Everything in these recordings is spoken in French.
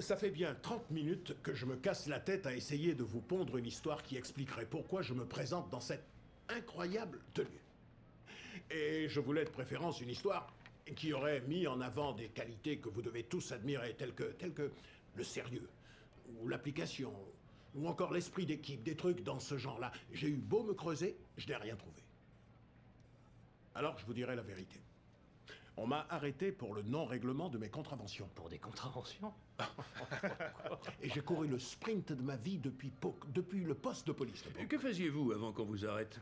Ça fait bien 30 minutes que je me casse la tête à essayer de vous pondre une histoire qui expliquerait pourquoi je me présente dans cette incroyable tenue. Et je voulais de préférence une histoire qui aurait mis en avant des qualités que vous devez tous admirer, telles que le sérieux, ou l'application, ou encore l'esprit d'équipe, des trucs dans ce genre-là. J'ai eu beau me creuser, je n'ai rien trouvé. Alors je vous dirai la vérité. On m'a arrêté pour le non-règlement de mes contraventions. Pour des contraventions? Et j'ai couru le sprint de ma vie depuis le poste de police. Et que faisiez-vous avant qu'on vous arrête?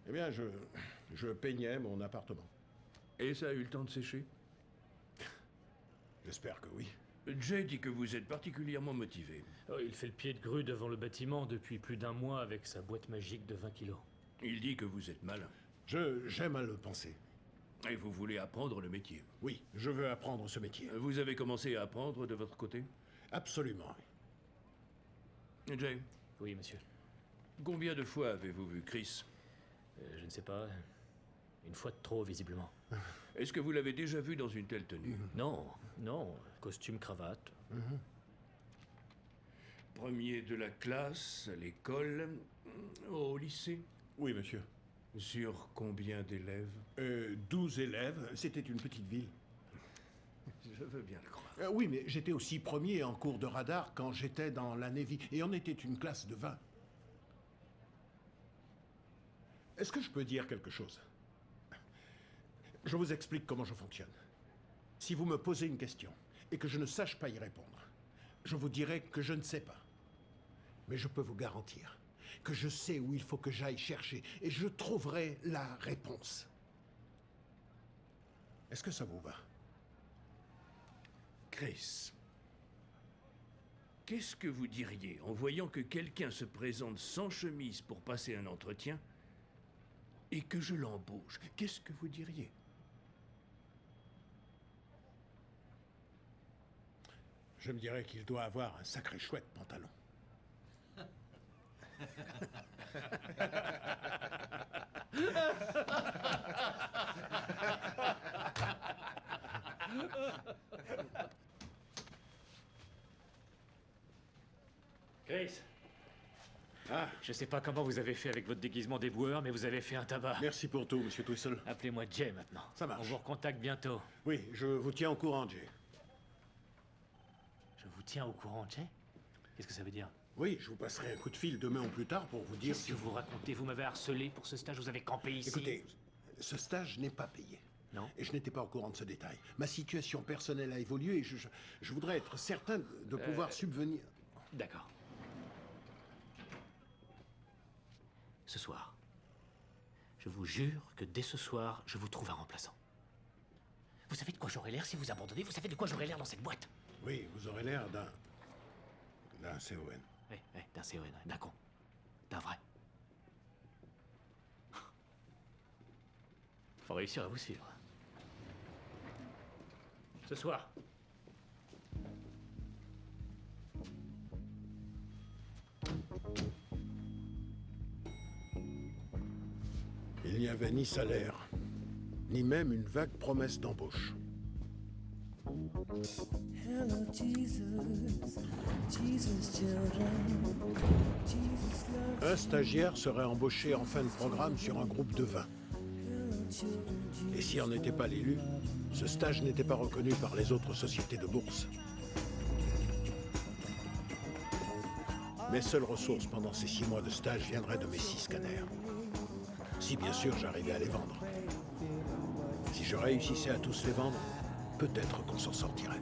Eh bien, je peignais mon appartement. Et ça a eu le temps de sécher? J'espère que oui. Jay dit que vous êtes particulièrement motivé. Oh, il fait le pied de grue devant le bâtiment depuis plus d'1 mois avec sa boîte magique de 20 kilos. Il dit que vous êtes malin. J'aime à le penser. Et vous voulez apprendre le métier. Oui, je veux apprendre ce métier. Vous avez commencé à apprendre de votre côté? Absolument. Jay, Oui, monsieur. combien de fois avez-vous vu Chris? Je ne sais pas. Une fois de trop, visiblement. Est-ce que vous l'avez déjà vu dans une telle tenue? Non, non. Costume, cravate. Premier de la classe, à l'école, au lycée? Oui, monsieur. Sur combien d'élèves? 12 élèves, c'était une petite ville. Je veux bien le croire. Oui, mais j'étais aussi premier en cours de radar quand j'étais dans la Navy. Et on était une classe de 20. Est-ce que je peux dire quelque chose? Je vous explique comment je fonctionne. Si vous me posez une question et que je ne sache pas y répondre, je vous dirai que je ne sais pas. Mais je peux vous garantir que je sais où il faut que j'aille chercher et je trouverai la réponse. Est-ce que ça vous va? Chris, qu'est-ce que vous diriez en voyant que quelqu'un se présente sans chemise pour passer un entretien et que je l'embauche? Qu'est-ce que vous diriez? Je me dirais qu'il doit avoir un sacré chouette pantalon. Chris, Ah, je sais pas comment vous avez fait avec votre déguisement d'éboueur, mais vous avez fait un tabac. merci pour tout, monsieur Twistle. Appelez-moi Jay maintenant. Ça marche. On vous recontacte bientôt. Oui, je vous tiens au courant, Jay. Je vous tiens au courant, Jay? Qu'est-ce que ça veut dire? Oui, je vous passerai un coup de fil demain ou plus tard pour vous dire Qu'est-ce si que vous racontez? Vous m'avez harcelé pour ce stage, vous avez campé ici. Écoutez, ce stage n'est pas payé. Non. Et je n'étais pas au courant de ce détail. Ma situation personnelle a évolué et je voudrais être certain de pouvoir subvenir. D'accord. Ce soir, je vous jure que dès ce soir, je vous trouve un remplaçant. Vous savez de quoi j'aurais l'air si vous abandonnez? Vous savez de quoi j'aurais l'air dans cette boîte? Oui, vous aurez l'air d'un CON. Oui, d'un CON, d'un con. D'un vrai. Faut réussir à vous suivre. Ce soir. Il n'y avait ni salaire, ni même une vague promesse d'embauche. Hello, Jesus, Jesus, children, Jesus loves Un stagiaire serait embauché en fin de programme sur un groupe de 20. hello, children, Et si on n'était pas l'élu, ce stage n'était pas reconnu par les autres sociétés de bourse. Mes seules ressources pendant ces 6 mois de stage viendraient de mes 6 scanners. Si bien sûr j'arrivais à les vendre. Si je réussissais à tous les vendre, peut-être qu'on s'en sortirait.